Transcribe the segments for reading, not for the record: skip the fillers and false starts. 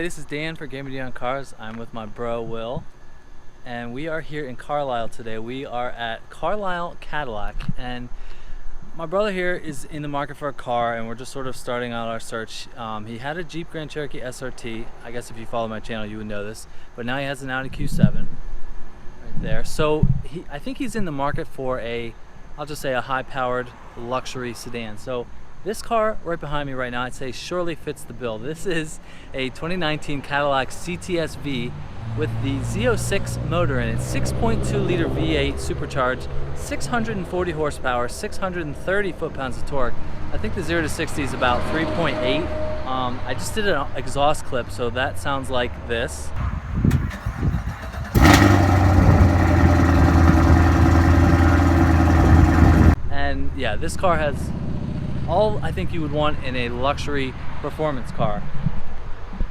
this is Dan for GemmyD on Cars. I'm with my bro Will, and we are here in Carlisle today. We are at Carlisle Cadillac, and my brother here is in the market for a car, and we're just sort of starting out our search. He had a Jeep Grand Cherokee SRT. I guess if you follow my channel you would know this, but now he has an Audi Q7 right there. So I think he's in the market for I'll just say a high-powered luxury sedan. So this car right behind me right now, I'd say surely fits the bill. This is a 2019 Cadillac CTS-V with the Z06 motor in it. 6.2 liter V8 supercharged, 640 horsepower, 630 foot-pounds of torque. I think the 0 to 60 is about 3.8. I just did an exhaust clip, so that sounds like this. And yeah, this car has all I think you would want in a luxury performance car.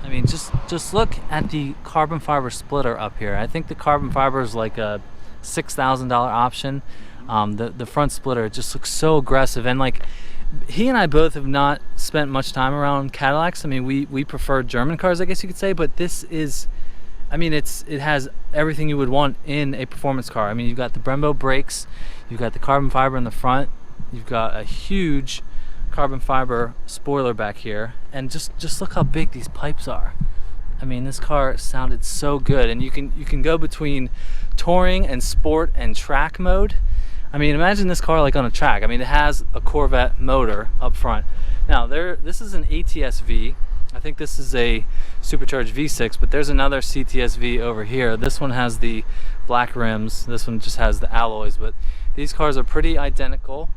I mean, just look at the carbon fiber splitter up here. I think the carbon fiber is like a $6,000 option. The front splitter, it just looks so aggressive, and like he and I both have not spent much time around Cadillacs. I mean, we prefer German cars, I guess you could say, but this is, I mean, it has everything you would want in a performance car. I mean, you've got the Brembo brakes, you've got the carbon fiber in the front, you've got a huge carbon fiber spoiler back here, and just look how big these pipes are. I mean, this car sounded so good, and you can go between touring and sport and track mode. I mean, imagine this car like on a track. I mean, it has a Corvette motor up front. Now this is an ATS-V. I think this is a supercharged V6, but there's another CTS-V over here. This one has the black rims, this one just has the alloys, but these cars are pretty identical.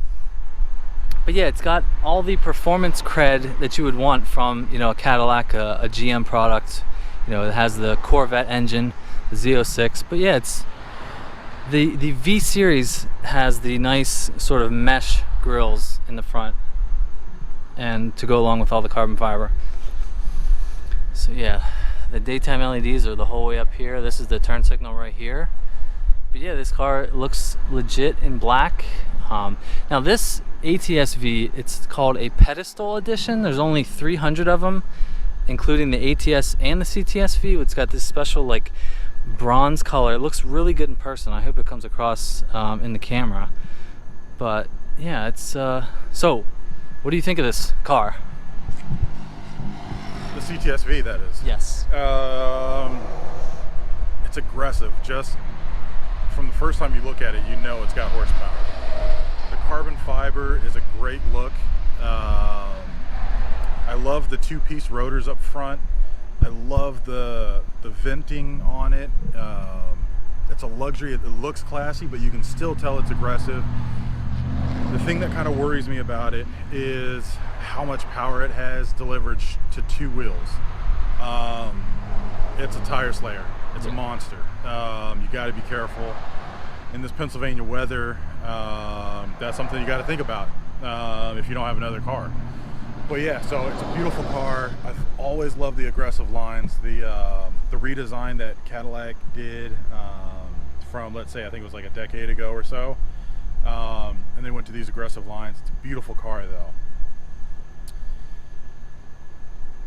But yeah, it's got all the performance cred that you would want from, you know, a Cadillac, a GM product. You know, it has the Corvette engine, the Z06. But yeah, it's the V series has the nice sort of mesh grills in the front, and to go along with all the carbon fiber. So yeah, the daytime LEDs are the whole way up here. This is the turn signal right here. But yeah, this car looks legit in black. Now this ATS-V, it's called a pedestal edition. There's only 300 of them, including the ATS and the CTS-V. It's got this special like bronze color. It looks really good in person. I hope it comes across in the camera. But yeah, it's so what do you think of this car? The CTS-V, that is. Yes. It's aggressive. Just from the first time you look at it, you know it's got horsepower. The carbon fiber is a great look. I love the two-piece rotors up front. I love the venting on it. It's a luxury. It looks classy, but you can still tell it's aggressive. The thing that kind of worries me about it is how much power it has delivered to two wheels. It's a tire slayer. It's a monster. You got to be careful in this Pennsylvania weather. That's something you got to think about if you don't have another car. But yeah, so it's a beautiful car. I've always loved the aggressive lines. The redesign that Cadillac did from, let's say, I think it was like a decade ago or so, and they went to these aggressive lines. It's a beautiful car though.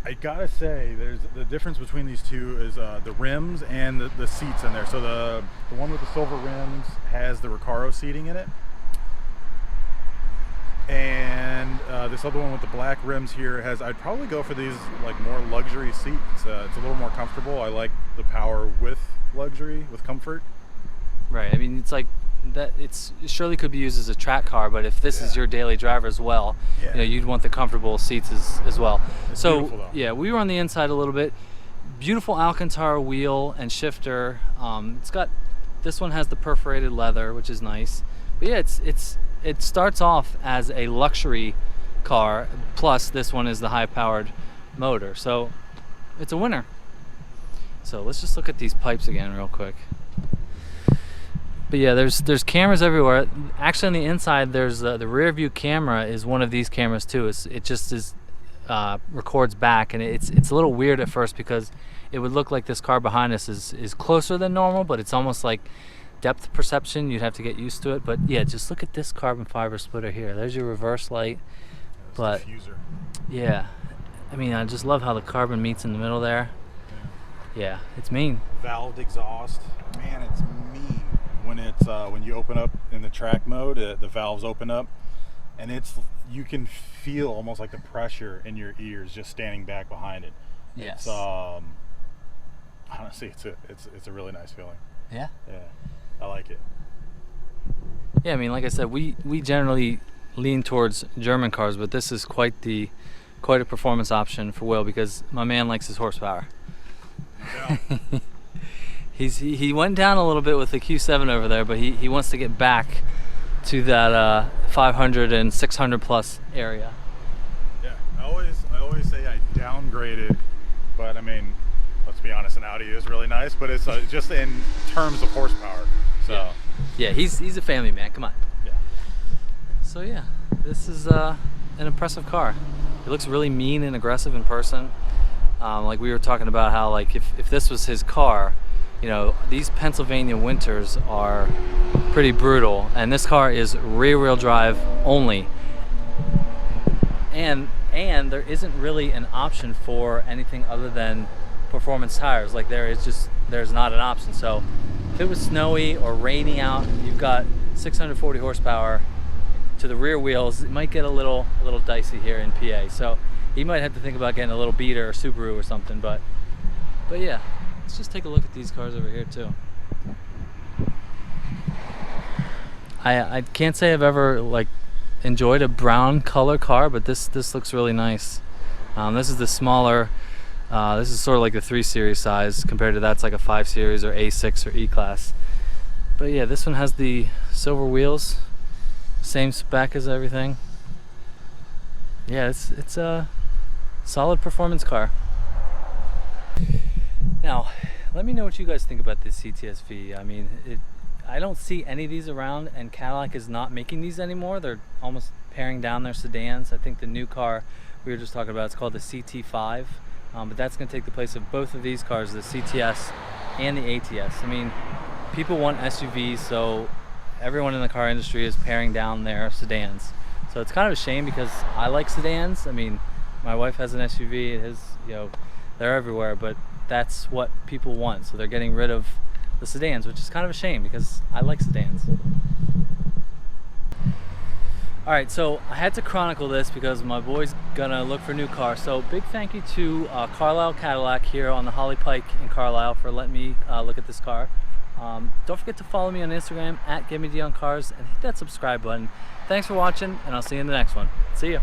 I gotta say, there's the difference between these two is the rims and the seats in there. So the one with the silver rims has the Recaro seating in it, and this other one with the black rims here has. I'd probably go for these like more luxury seats. It's a little more comfortable. I like the power with luxury, with comfort. Right. I mean, it's like that. It surely could be used as a track car, but if this is your daily driver as well, you know, you'd want the comfortable seats as well. It's so yeah, we were on the inside a little bit. Beautiful Alcantara wheel and shifter. It's got, this one has the perforated leather, which is nice. But yeah, it starts off as a luxury car, plus this one is the high-powered motor, so it's a winner. So let's just look at these pipes again real quick. But yeah, there's cameras everywhere. Actually, on the inside, there's the rear view camera is one of these cameras too. It just is records back, and it's a little weird at first because it would look like this car behind us is closer than normal, but it's almost like depth perception. You'd have to get used to it. But yeah, just look at this carbon fiber splitter here. There's your reverse light. But diffuser. Yeah, I mean, I just love how the carbon meets in the middle there. Yeah, it's mean. Valved exhaust, man, it's mean. When you open up in the track mode, the valves open up, and you can feel almost like the pressure in your ears just standing back behind it. Yes. It's honestly, it's a really nice feeling. Yeah. Yeah, I like it. Yeah, I mean, like I said, we generally lean towards German cars, but this is quite a performance option for Will, because my man likes his horsepower. Yeah. He went down a little bit with the Q7 over there, but he wants to get back to that 500 and 600 plus area. Yeah, I always say I downgraded, but I mean, let's be honest, an Audi is really nice, but it's just in terms of horsepower. So yeah, he's a family man. Come on. yeah. So yeah, this is an impressive car. It looks really mean and aggressive in person. Like we were talking about how, like, if this was his car, you know, these Pennsylvania winters are pretty brutal, and this car is rear-wheel drive only, and there isn't really an option for anything other than performance tires. Like there's not an option. So if it was snowy or rainy out, you've got 640 horsepower to the rear wheels. It might get a little dicey here in PA. So you might have to think about getting a little Beater or Subaru or something. But yeah, let's just take a look at these cars over here too. I can't say I've ever like enjoyed a brown color car, but this looks really nice. This is the smaller. This is sort of like the 3 Series size compared to that's like a 5 Series or A6 or E-Class. But yeah, this one has the silver wheels, same spec as everything. Yeah, it's a solid performance car. Now, let me know what you guys think about this CTS-V. I mean, I don't see any of these around, and Cadillac is not making these anymore. They're almost paring down their sedans. I think the new car we were just talking about, it's called the CT-5, but that's going to take the place of both of these cars, the CTS and the ATS. I mean, people want SUVs, so everyone in the car industry is paring down their sedans. So it's kind of a shame, because I like sedans. I mean, my wife has an SUV. It is, you know, they're everywhere, but that's what people want. So they're getting rid of the sedans, which is kind of a shame, because I like sedans. All right, so I had to chronicle this because my boy's gonna look for a new car. So big thank you to Carlisle Cadillac here on the Holly Pike in Carlisle for letting me look at this car. Don't forget to follow me on Instagram at GemmyD on Cars, and hit that subscribe button. Thanks for watching, and I'll see you in the next one. See ya.